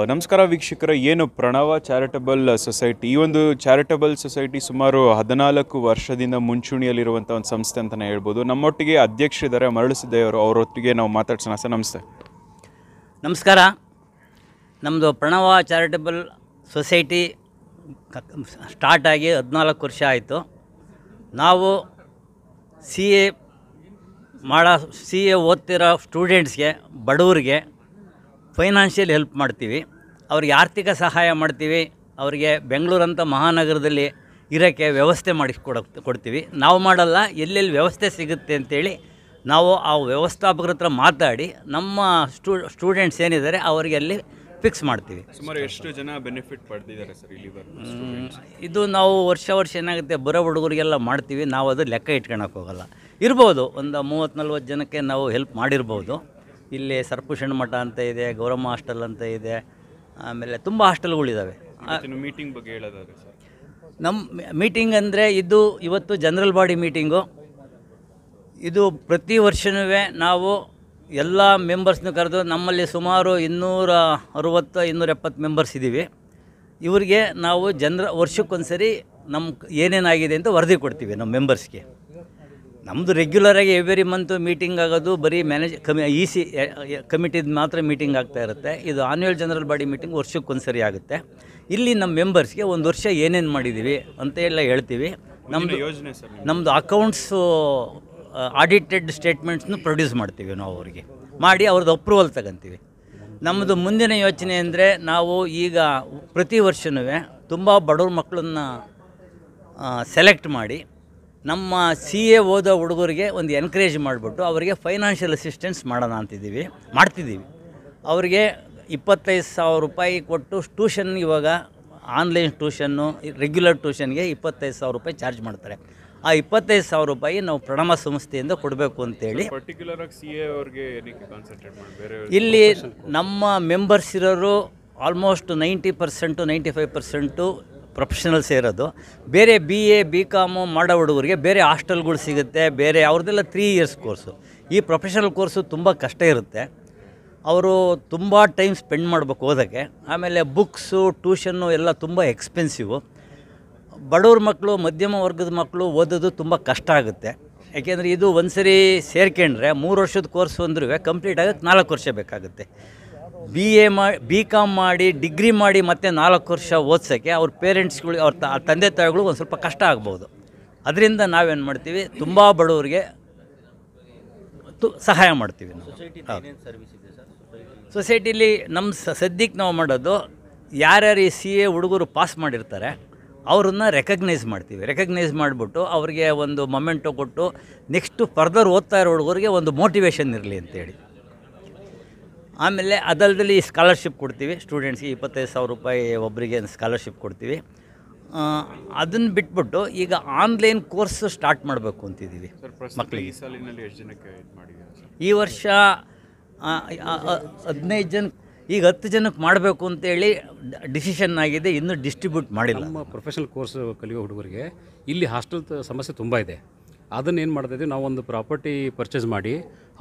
ನಮಸ್ಕಾರ ವೀಕ್ಷಕರ, ಏನು ಪ್ರಣವ ಚಾರಿಟಬಲ್ ಸೊಸೈಟಿ, ಈ ಒಂದು ಚಾರಿಟಬಲ್ ಸೊಸೈಟಿ ಸುಮಾರು 14 ವರ್ಷದಿಂದ ಮುಂಚೂಣಿಯಲ್ಲಿರುವಂಥ ಒಂದು ಸಂಸ್ಥೆ ಅಂತಲೇ ಹೇಳ್ಬೋದು. ನಮ್ಮೊಟ್ಟಿಗೆ ಅಧ್ಯಕ್ಷರಿದ್ದಾರೆ ಮರಳು ಸಿದ್ದಯ್ಯವರು, ಅವರೊಟ್ಟಿಗೆ ನಾವು ಮಾತಾಡ್ಸೋಣ. ಸರ್ ನಮಸ್ತೆ. ನಮಸ್ಕಾರ. ನಮ್ಮದು ಪ್ರಣವ ಚಾರಿಟಬಲ್ ಸೊಸೈಟಿ ಸ್ಟಾರ್ಟ್ ಆಗಿ 14 ವರ್ಷ ಆಯಿತು. ನಾವು ಸಿ ಎ ಓದ್ತಿರೋ ಸ್ಟೂಡೆಂಟ್ಸ್ಗೆ, ಬಡವರಿಗೆ ಫೈನಾನ್ಷಿಯಲ್ ಹೆಲ್ಪ್ ಮಾಡ್ತೀವಿ. ಅವ್ರಿಗೆ ಆರ್ಥಿಕ ಸಹಾಯ ಮಾಡ್ತೀವಿ. ಅವರಿಗೆ ಬೆಂಗಳೂರಂಥ ಮಹಾನಗರದಲ್ಲಿ ಇರೋಕ್ಕೆ ವ್ಯವಸ್ಥೆ ಕೊಡ್ತೀವಿ. ನಾವು ಮಾಡಲ್ಲ, ಎಲ್ಲೆಲ್ಲಿ ವ್ಯವಸ್ಥೆ ಸಿಗುತ್ತೆ ಅಂತೇಳಿ ನಾವು ಆ ವ್ಯವಸ್ಥಾಪಕರ ಹತ್ರ ಮಾತಾಡಿ ನಮ್ಮ ಸ್ಟೂಡೆಂಟ್ಸ್ ಏನಿದ್ದಾರೆ ಅವರಿಗೆ ಅಲ್ಲಿ ಫಿಕ್ಸ್ ಮಾಡ್ತೀವಿ. ಸುಮಾರು ಎಷ್ಟು ಜನ ಬೆನಿಫಿಟ್ ಪಡೆದಿದ್ದಾರೆ ಸರ್ ಇಲ್ಲಿ? ಇದು ನಾವು ವರ್ಷ ಏನಾಗುತ್ತೆ, ಬರೋ ಹುಡುಗರಿಗೆಲ್ಲ ಮಾಡ್ತೀವಿ. ನಾವು ಅದು ಲೆಕ್ಕ ಇಟ್ಕೊಳಕ್ಕೆ ಹೋಗಲ್ಲ. ಇರ್ಬೋದು, ಒಂದು 30-40 ಜನಕ್ಕೆ ನಾವು ಹೆಲ್ಪ್ ಮಾಡಿರ್ಬೋದು. ಇಲ್ಲಿ ಸರ್ಪುಷಣ ಮಠ ಅಂತ ಇದೆ, ಗೌರಮ್ಮ ಹಾಸ್ಟೆಲ್ ಅಂತ ಇದೆ, ಆಮೇಲೆ ತುಂಬ ಹಾಸ್ಟೆಲ್ಗಳಿದ್ದಾವೆ. ಮೀಟಿಂಗ್ ಬಗ್ಗೆ ಹೇಳೋದಾದ್ರೆ ಸರ್, ನಮ್ಮ ಮೀಟಿಂಗ್ ಅಂದರೆ ಇವತ್ತು ಜನರಲ್ ಬಾಡಿ ಮೀಟಿಂಗು. ಇದು ಪ್ರತಿ ವರ್ಷವೂ ನಾವು ಎಲ್ಲ ಮೆಂಬರ್ಸ್ನ ಕರೆದು, ನಮ್ಮಲ್ಲಿ ಸುಮಾರು 260-270 ಮೆಂಬರ್ಸ್ ಇದ್ದೀವಿ. ಇವರಿಗೆ ನಾವು ವರ್ಷಕ್ಕೊಂದ್ಸರಿ ನಮ್ಮ ಏನೇನಾಗಿದೆ ಅಂತ ವರದಿ ಕೊಡ್ತೀವಿ ನಮ್ಮ ಮೆಂಬರ್ಸ್ಗೆ. ನಮ್ಮದು ರೆಗ್ಯುಲರಾಗಿ ಎವ್ರಿ ಮಂತು ಮೀಟಿಂಗ್ ಆಗೋದು ಬರೀ ಕಮಿಟಿದು ಮಾತ್ರ ಮೀಟಿಂಗ್ ಆಗ್ತಾ ಇರುತ್ತೆ. ಇದು ಆನ್ಯುವಲ್ ಜನರಲ್ ಬಾಡಿ ಮೀಟಿಂಗ್ ವರ್ಷಕ್ಕೊಂದ್ಸರಿ ಆಗುತ್ತೆ. ಇಲ್ಲಿ ನಮ್ಮ ಮೆಂಬರ್ಸ್ಗೆ ಒಂದು ವರ್ಷ ಏನೇನು ಮಾಡಿದ್ದೀವಿ ಅಂತ ಎಲ್ಲ ಹೇಳ್ತೀವಿ. ನಮ್ಮದು ಅಕೌಂಟ್ಸು ಆಡಿಟೆಡ್ ಸ್ಟೇಟ್ಮೆಂಟ್ಸ್ನು ಪ್ರೊಡ್ಯೂಸ್ ಮಾಡ್ತೀವಿ ನಾವು ಅವರಿಗೆ, ಮಾಡಿ ಅವ್ರದ್ದು ಅಪ್ರೂವಲ್ ತಗೊಂತೀವಿ. ನಮ್ಮದು ಮುಂದಿನ ಯೋಚನೆ ಅಂದರೆ, ನಾವು ಈಗ ಪ್ರತಿ ವರ್ಷವೂ ತುಂಬ ಬಡವ್ರ ಮಕ್ಕಳನ್ನ ಸೆಲೆಕ್ಟ್ ಮಾಡಿ ನಮ್ಮ CA ಓದೋ ಹುಡುಗರಿಗೆ ಒಂದು ಎನ್ಕರೇಜ್ ಮಾಡಿಬಿಟ್ಟು ಅವರಿಗೆ ಫೈನಾನ್ಷಿಯಲ್ ಅಸಿಸ್ಟೆನ್ಸ್ ಮಾಡ್ತಿದ್ದೀವಿ. ಅವರಿಗೆ 25,000 ರೂಪಾಯಿ ಕೊಟ್ಟು ಟ್ಯೂಷನ್, ಇವಾಗ ಆನ್ಲೈನ್ ಟ್ಯೂಷನ್ನು, ರೆಗ್ಯುಲರ್ ಟ್ಯೂಷನ್ಗೆ 25,000 ರೂಪಾಯಿ ಚಾರ್ಜ್ ಮಾಡ್ತಾರೆ. ಆ 25,000 ರೂಪಾಯಿ ನಾವು ಪ್ರಣವ ಸಂಸ್ಥೆಯಿಂದ ಕೊಡಬೇಕು ಅಂತೇಳಿ. ಇಲ್ಲಿ ನಮ್ಮ ಮೆಂಬರ್ಸ್ ಇರೋರು ಆಲ್ಮೋಸ್ಟ್ 90% 95% ಪ್ರೊಫೆಷನಲ್ಸ್ ಇರೋದು. ಬೇರೆ BA BCom ಮಾಡೋ ಹುಡುಗರಿಗೆ ಬೇರೆ ಹಾಸ್ಟೆಲ್ಗಳು ಸಿಗುತ್ತೆ, ಬೇರೆ ಅವ್ರದ್ದೆಲ್ಲ 3 ಇಯರ್ಸ್ ಕೋರ್ಸು. ಈ ಪ್ರೊಫೆಷನಲ್ ಕೋರ್ಸು ತುಂಬ ಕಷ್ಟ ಇರುತ್ತೆ. ಅವರು ತುಂಬ ಟೈಮ್ ಸ್ಪೆಂಡ್ ಮಾಡಬೇಕು ಓದೋಕ್ಕೆ. ಆಮೇಲೆ ಬುಕ್ಸು, ಟ್ಯೂಷನ್ನು ಎಲ್ಲ ತುಂಬ ಎಕ್ಸ್ಪೆನ್ಸಿವು. ಬಡವ್ರ ಮಕ್ಕಳು, ಮಧ್ಯಮ ವರ್ಗದ ಮಕ್ಕಳು ಓದೋದು ತುಂಬ ಕಷ್ಟ ಆಗುತ್ತೆ. ಯಾಕೆಂದರೆ ಇದು ಒಂದು ಸರಿ ಸೇರ್ಕೊಂಡ್ರೆ 3 ವರ್ಷದ ಕೋರ್ಸು ಅಂದ್ರೂ ಕಂಪ್ಲೀಟ್ ಆಗೋಕ್ಕೆ 4 ವರ್ಷ ಬೇಕಾಗುತ್ತೆ. BCom ಮಾಡಿ ಡಿಗ್ರಿ ಮಾಡಿ ಮತ್ತೆ 4 ವರ್ಷ ಓದ್ಸೋಕ್ಕೆ ಅವ್ರ ಪೇರೆಂಟ್ಸ್ಗಳು, ಅವ್ರ ತಂದೆ ತಾಯಿಗಳು ಒಂದು ಸ್ವಲ್ಪ ಕಷ್ಟ ಆಗ್ಬೋದು. ಅದರಿಂದ ನಾವೇನು ಮಾಡ್ತೀವಿ, ತುಂಬ ಬಡವರಿಗೆ ಸಹಾಯ ಮಾಡ್ತೀವಿ ನಾವು. ಸೊಸೈಟಿಲಿ ನಮ್ಮ ಸದ್ಯಕ್ಕೆ ನಾವು ಮಾಡೋದು, ಯಾರ್ಯಾರು ಈ CA ಹುಡುಗರು ಪಾಸ್ ಮಾಡಿರ್ತಾರೆ ಅವ್ರನ್ನ ರೆಕಗ್ನೈಸ್ ಮಾಡ್ತೀವಿ. ರೆಕಗ್ನೈಸ್ ಮಾಡಿಬಿಟ್ಟು ಅವ್ರಿಗೆ ಒಂದು ಮೊಮೆಂಟೋ ಕೊಟ್ಟು, ನೆಕ್ಸ್ಟು ಫರ್ದರ್ ಓದ್ತಾ ಇರೋ ಹುಡುಗರಿಗೆ ಒಂದು ಮೋಟಿವೇಶನ್ ಇರಲಿ ಅಂತೇಳಿ. ಆಮೇಲೆ ಅದಲ್ಲದಲ್ಲಿ ಸ್ಕಾಲರ್ಶಿಪ್ ಕೊಡ್ತೀವಿ ಸ್ಟೂಡೆಂಟ್ಸ್ಗೆ. 25,000 ರೂಪಾಯಿ ಒಬ್ಬರಿಗೆ ಸ್ಕಾಲರ್ಶಿಪ್ ಕೊಡ್ತೀವಿ. ಅದನ್ನು ಬಿಟ್ಬಿಟ್ಟು ಈಗ ಆನ್ಲೈನ್ ಕೋರ್ಸ್ ಸ್ಟಾರ್ಟ್ ಮಾಡಬೇಕು ಅಂತಿದ್ದೀವಿ ಮಕ್ಕಳಿಗೆ. ಈ ವರ್ಷ 15 ಜನ, ಈಗ 10 ಜನಕ್ಕೆ ಮಾಡಬೇಕು ಅಂತೇಳಿ ಡಿಸಿಷನ್ ಆಗಿದೆ. ಇನ್ನೂ ಡಿಸ್ಟ್ರಿಬ್ಯೂಟ್ ಮಾಡಿಲ್ಲ. ನಮ್ಮ ಪ್ರೊಫೆಷನಲ್ ಕೋರ್ಸ್ ಕಲಿಯೋ ಹುಡುಗರಿಗೆ ಇಲ್ಲಿ ಹಾಸ್ಟೆಲ್ ಸಮಸ್ಯೆ ತುಂಬ ಇದೆ. ಅದನ್ನು ಏನು ಮಾಡ್ತಾಯಿದ್ವಿ, ನಾವು ಒಂದು ಪ್ರಾಪರ್ಟಿ ಪರ್ಚೇಸ್ ಮಾಡಿ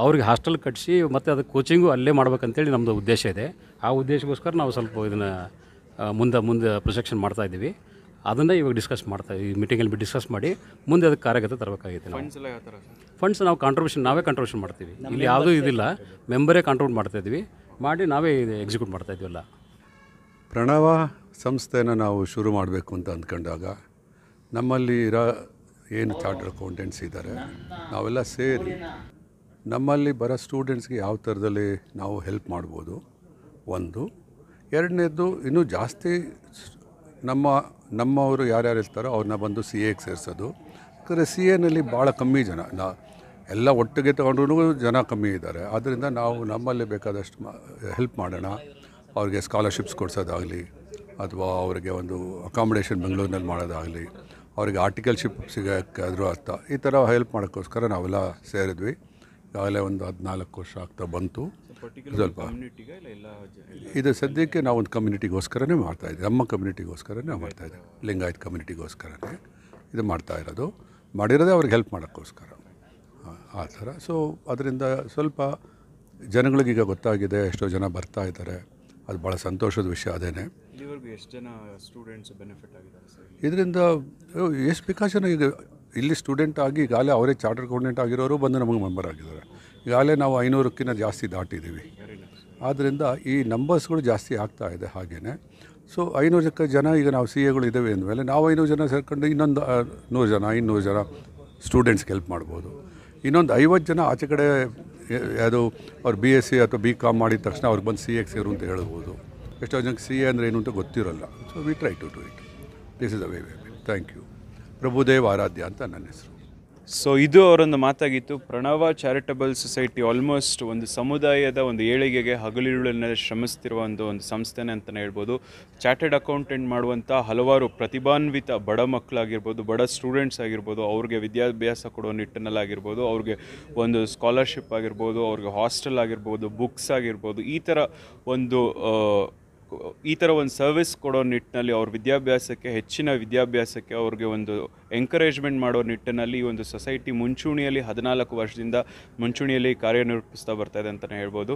ಅವ್ರಿಗೆ ಹಾಸ್ಟೆಲ್ ಕಟ್ಟಿಸಿ ಮತ್ತು ಅದಕ್ಕೆ ಕೋಚಿಂಗು ಅಲ್ಲೇ ಮಾಡ್ಬೇಕಂತೇಳಿ ನಮ್ಮದು ಉದ್ದೇಶ ಇದೆ. ಆ ಉದ್ದೇಶಕ್ಕೋಸ್ಕರ ನಾವು ಸ್ವಲ್ಪ ಇದನ್ನು ಮುಂದೆ ಪ್ರೊಜೆಕ್ಷನ್ ಮಾಡ್ತಾಯಿದ್ದೀವಿ. ಅದನ್ನು ಇವಾಗ ಈ ಮೀಟಿಂಗಲ್ಲಿ ಡಿಸ್ಕಸ್ ಮಾಡಿ ಮುಂದೆ ಅದಕ್ಕೆ ಕಾರ್ಯಗತ ತರಬೇಕಾಗಿದೆ. ಫಂಡ್ಸ್ ನಾವು ನಾವೇ ಕಾಂಟ್ರಿಬ್ಯೂಷನ್ ಮಾಡ್ತೀವಿ. ಇಲ್ಲಿ ಯಾವುದೂ ಇದಿಲ್ಲ, ಮೆಂಬರೇ ಕಾಂಟ್ರಿಬ್ಯೂಟ್ ಮಾಡ್ತಾಯಿದ್ವಿ, ಮಾಡಿ ನಾವೇ ಎಕ್ಸಿಕ್ಯೂಟ್ ಮಾಡ್ತಾಯಿದ್ವಲ್ಲ. ಪ್ರಣವ ಸಂಸ್ಥೆನ ನಾವು ಶುರು ಮಾಡಬೇಕು ಅಂತ ಅಂದ್ಕೊಂಡಾಗ, ನಮ್ಮಲ್ಲಿ ಏನು ಚಾರ್ಟರ್ಡ್ ಅಕೌಂಟೆಂಟ್ಸ್ ಇದ್ದಾರೆ ನಾವೆಲ್ಲ ಸೇರಿ ನಮ್ಮಲ್ಲಿ ಬರೋ ಸ್ಟೂಡೆಂಟ್ಸ್ಗೆ ಯಾವ ಥರದಲ್ಲಿ ನಾವು ಹೆಲ್ಪ್ ಮಾಡ್ಬೋದು ಒಂದು. ಎರಡನೇದು, ಇನ್ನೂ ಜಾಸ್ತಿ ನಮ್ಮವರು ಯಾರ್ಯಾರು ಇರ್ತಾರೋ ಅವ್ರನ್ನ ಬಂದು CAಗೆ ಸೇರಿಸೋದು. ಯಾಕಂದರೆ CAನಲ್ಲಿ ಭಾಳ ಕಮ್ಮಿ ಜನ, ಎಲ್ಲ ಒಟ್ಟಿಗೆ ತೊಗೊಂಡ್ರೂ ಜನ ಕಮ್ಮಿ ಇದ್ದಾರೆ. ಆದ್ದರಿಂದ ನಾವು ನಮ್ಮಲ್ಲಿ ಬೇಕಾದಷ್ಟು ಹೆಲ್ಪ್ ಮಾಡೋಣ. ಅವ್ರಿಗೆ ಸ್ಕಾಲರ್ಶಿಪ್ಸ್ ಕೊಡಿಸೋದಾಗಲಿ, ಅಥವಾ ಅವರಿಗೆ ಒಂದು ಅಕಾಮಿಡೇಷನ್ ಬೆಂಗಳೂರಿನಲ್ಲಿ ಮಾಡೋದಾಗಲಿ, ಅವರಿಗೆ ಆರ್ಟಿಕಲ್ಶಿಪ್ ಸಿಗೋಕ್ಕಾದರೂ ಅರ್ಥ, ಈ ಥರ ಹೆಲ್ಪ್ ಮಾಡೋಕ್ಕೋಸ್ಕರ ನಾವೆಲ್ಲ ಸೇರಿದ್ವಿ. ಈಗಾಗಲೇ ಒಂದು 14 ವರ್ಷ ಆಗ್ತಾ ಬಂತು. ಸ್ವಲ್ಪ ಇದು ಸದ್ಯಕ್ಕೆ ನಾವು ಒಂದು ಕಮ್ಯುನಿಟಿಗೋಸ್ಕರನೇ ಮಾಡ್ತಾಯಿದ್ವಿ, ನಮ್ಮ ಕಮ್ಯುನಿಟಿಗೋಸ್ಕರನೇ ಮಾಡ್ತಾಯಿದ್ವಿ, ಲಿಂಗಾಯತ್ ಕಮ್ಯುನಿಟಿಗೋಸ್ಕರನೇ ಇದು ಮಾಡ್ತಾಯಿರೋದು. ಮಾಡಿರೋದೇ ಅವ್ರಿಗೆ ಹೆಲ್ಪ್ ಮಾಡೋಕ್ಕೋಸ್ಕರ ಆ ಥರ. ಸೊ ಅದರಿಂದ ಸ್ವಲ್ಪ ಜನಗಳಿಗೀಗ ಗೊತ್ತಾಗಿದೆ, ಎಷ್ಟೋ ಜನ ಬರ್ತಾ ಇದ್ದಾರೆ. ಅದು ಭಾಳ ಸಂತೋಷದ ವಿಷಯ ಅದೇನೆ. ಇಲ್ಲಿವರೆಗೂ ಎಷ್ಟು ಜನ ಸ್ಟೂಡೆಂಟ್ಸ್ ಬೆನಿಫಿಟ್ ಆಗಿದ್ದಾರೆ ಸರ್ ಇದರಿಂದ? ಎಷ್ಟು ಬೇಕಾಷ್ಟು ಜನ ಈಗ ಇಲ್ಲಿ ಸ್ಟೂಡೆಂಟ್ ಆಗಿ ಈಗಾಗಲೇ ಅವರೇ ಚಾರ್ಟರ್ ಅಕೌಂಟೆಂಟ್ ಆಗಿರೋರು ಬಂದು ನಮಗೆ ಮೆಂಬರ್ ಆಗಿದ್ದಾರೆ. ಈಗಾಗಲೇ ನಾವು 500ಕ್ಕಿಂತ ಜಾಸ್ತಿ ದಾಟಿದ್ದೀವಿ. ಆದ್ದರಿಂದ ಈ ನಂಬರ್ಸ್ಗಳು ಜಾಸ್ತಿ ಆಗ್ತಾ ಇದೆ. ಹಾಗೆಯೇ ಸೊ 500 ಜನ ಈಗ ನಾವು ಸಿ ಎಗಳು ಇದ್ದೇವೆ ಅಂದಮೇಲೆ ನಾವು 500 ಜನ ಸೇರ್ಕೊಂಡು ಇನ್ನೊಂದು 100 ಜನ 200 ಜನ ಸ್ಟೂಡೆಂಟ್ಸ್ಗೆ ಹೆಲ್ಪ್ ಮಾಡ್ಬೋದು. ಇನ್ನೊಂದು 50 ಜನ ಆಚೆ ಕಡೆ ಅದು ಅವ್ರು BSc ಅಥವಾ BCom ಮಾಡಿದ ತಕ್ಷಣ ಅವ್ರಿಗೆ ಬಂದು CA ಸೇರು ಅಂತ ಹೇಳ್ಬೋದು. ಎಷ್ಟೋ ಜನಕ್ಕೆ CA ಅಂದರೆ ಏನು ಅಂತ ಗೊತ್ತಿರೋಲ್ಲ. So we try to do it. This is a way. Thank you. Prabhudev Aradhya ಅಂತ ನನ್ನ ಹೆಸರು. ಸೊ ಇದು ಅವರೊಂದು ಮಾತಾಗಿತ್ತು. ಪ್ರಣವ ಚಾರಿಟಬಲ್ ಸೊಸೈಟಿ ಆಲ್ಮೋಸ್ಟ್ ಒಂದು ಸಮುದಾಯದ ಒಂದು ಏಳಿಗೆಗೆ ಹಗಲಿರುಳನ್ನ ಶ್ರಮಿಸ್ತಿರುವ ಒಂದು ಸಂಸ್ಥೆನೇ ಅಂತಲೇ ಹೇಳ್ಬೋದು. ಚಾರ್ಟೆಡ್ ಅಕೌಂಟೆಂಟ್ ಮಾಡುವಂಥ ಹಲವಾರು ಪ್ರತಿಭಾನ್ವಿತ ಬಡ ಮಕ್ಕಳಾಗಿರ್ಬೋದು, ಬಡ ಸ್ಟೂಡೆಂಟ್ಸ್ ಆಗಿರ್ಬೋದು, ಅವ್ರಿಗೆ ವಿದ್ಯಾಭ್ಯಾಸ ಕೊಡೋ ನಿಟ್ಟಿನಲ್ಲಾಗಿರ್ಬೋದು, ಅವ್ರಿಗೆ ಒಂದು ಸ್ಕಾಲರ್ಶಿಪ್ ಆಗಿರ್ಬೋದು, ಅವ್ರಿಗೆ ಹಾಸ್ಟೆಲ್ ಆಗಿರ್ಬೋದು, ಬುಕ್ಸ್ ಆಗಿರ್ಬೋದು, ಈ ಥರ ಒಂದು ಸರ್ವಿಸ್ ಕೊಡೋ ನಿಟ್ಟಿನಲ್ಲಿ ಅವ್ರ ವಿದ್ಯಾಭ್ಯಾಸಕ್ಕೆ, ಹೆಚ್ಚಿನ ವಿದ್ಯಾಭ್ಯಾಸಕ್ಕೆ ಅವ್ರಿಗೆ ಒಂದು ಎಂಕರೇಜ್ಮೆಂಟ್ ಮಾಡೋ ನಿಟ್ಟಿನಲ್ಲಿ ಈ ಒಂದು ಸೊಸೈಟಿ ಮುಂಚೂಣಿಯಲ್ಲಿ 14 ವರ್ಷದಿಂದ ಮುಂಚೂಣಿಯಲ್ಲಿ ಕಾರ್ಯನಿರ್ವಹಿಸ್ತಾ ಬರ್ತಾ ಇದೆ ಅಂತಲೇ ಹೇಳ್ಬೋದು.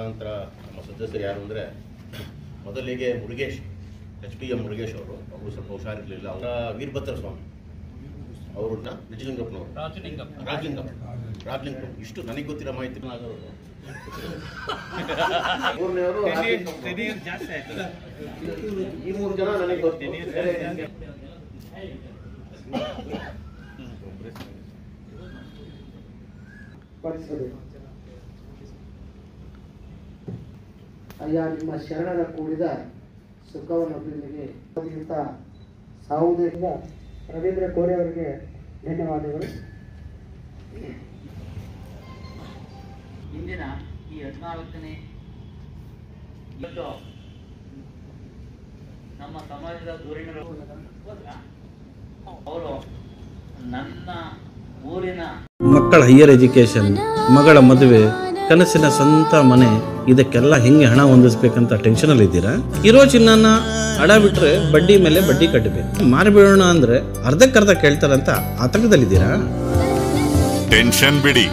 ನಂತರ ನಮ್ಮ ಸದಸ್ಯರು ಯಾರು ಅಂದರೆ, ಮೊದಲಿಗೆ ಮುರುಗೇಶ್, HPM ಮುರುಗೇಶ್ ಅವರು ಸ್ವಲ್ಪ ಹುಷಾರಿರಲಿಲ್ಲ. ಅವರ ವೀರಭದ್ರ ಸ್ವಾಮಿ ಅವ್ರನ್ನ ನಿಜಲಿಂಗಪ್ಪನವರು, ರಾಜಲಿಂಗಪ್ಪ ಇಷ್ಟು ನನಗೆ ಗೊತ್ತಿರೋ ಮಾಹಿತಿ. ಮೂರನೇವರು ಈ 3 ಜನ ನನಗೆ ಗೊತ್ತೀನಿ. ಅಯ್ಯ, ನಿಮ್ಮ ಶರಣರ ಕೂಡಿದ ಸುಖವನ್ನು ನಿಮಗೆ ಸಾವುದರಿಂದ ರವೀಂದ್ರ ಕೋರೆ ಅವರಿಗೆ ಧನ್ಯವಾದಗಳು. ಇಂದಿನ ಈ 14ನೇ ನಮ್ಮ ಸಮಾಜದ ಧೋರಣೆಗಳು ಅವರು ನನ್ನ ಊರಿನ ಮಕ್ಕಳ ಹೈಯರ್ ಎಜುಕೇಷನ್, ಮಗಳ ಮದುವೆ, ಕನಸಿನ ಸ್ವಂತ ಮನೆ, ಇದಕ್ಕೆಲ್ಲ ಹೆಂಗೆ ಹಣ ಹೊಂದಿಸ್ಬೇಕಂತ ಟೆನ್ಷನಲ್ಲಿ ಇದ್ದೀರಾ? ಇರೋ ಚಿನ್ನನ ಅಡ ಬಿಟ್ರೆ ಬಡ್ಡಿ ಮೇಲೆ ಬಡ್ಡಿ ಕಟ್ಟಬೇಕು. ಮಾರಿಬಿಡೋಣ ಅಂದ್ರೆ ಅರ್ಧಕ್ಕರ್ಧ ಕೇಳ್ತಾರಂತ ಆತಂಕದಲ್ಲಿದ್ದೀರಾ? ಟೆನ್ಷನ್ ಬಿಡಿ.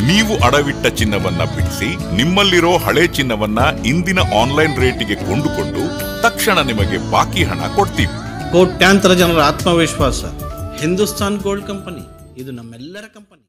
ನೀವು ಅಡವಿಟ್ಟ ಚಿನ್ನವನ್ನ ಬಿಡಿಸಿ ನಿಮ್ಮಲ್ಲಿರೋ ಹಳೆ ಚಿನ್ನವನ್ನ ಇಂದಿನ ಆನ್ಲೈನ್ ರೇಟಿಗೆ ಕೊಂಡುಕೊಂಡು ತಕ್ಷಣ ನಿಮಗೆ ಬಾಕಿ ಹಣ ಕೊಡ್ತೀವಿ. ಕೋಟ್ಯಾಂತರ ಜನರ ಆತ್ಮವಿಶ್ವಾಸ ಹಿಂದೂಸ್ತಾನ್ ಗೋಲ್ಡ್ ಕಂಪನಿ, ಇದು ನಮ್ಮೆಲ್ಲರ ಕಂಪನಿ.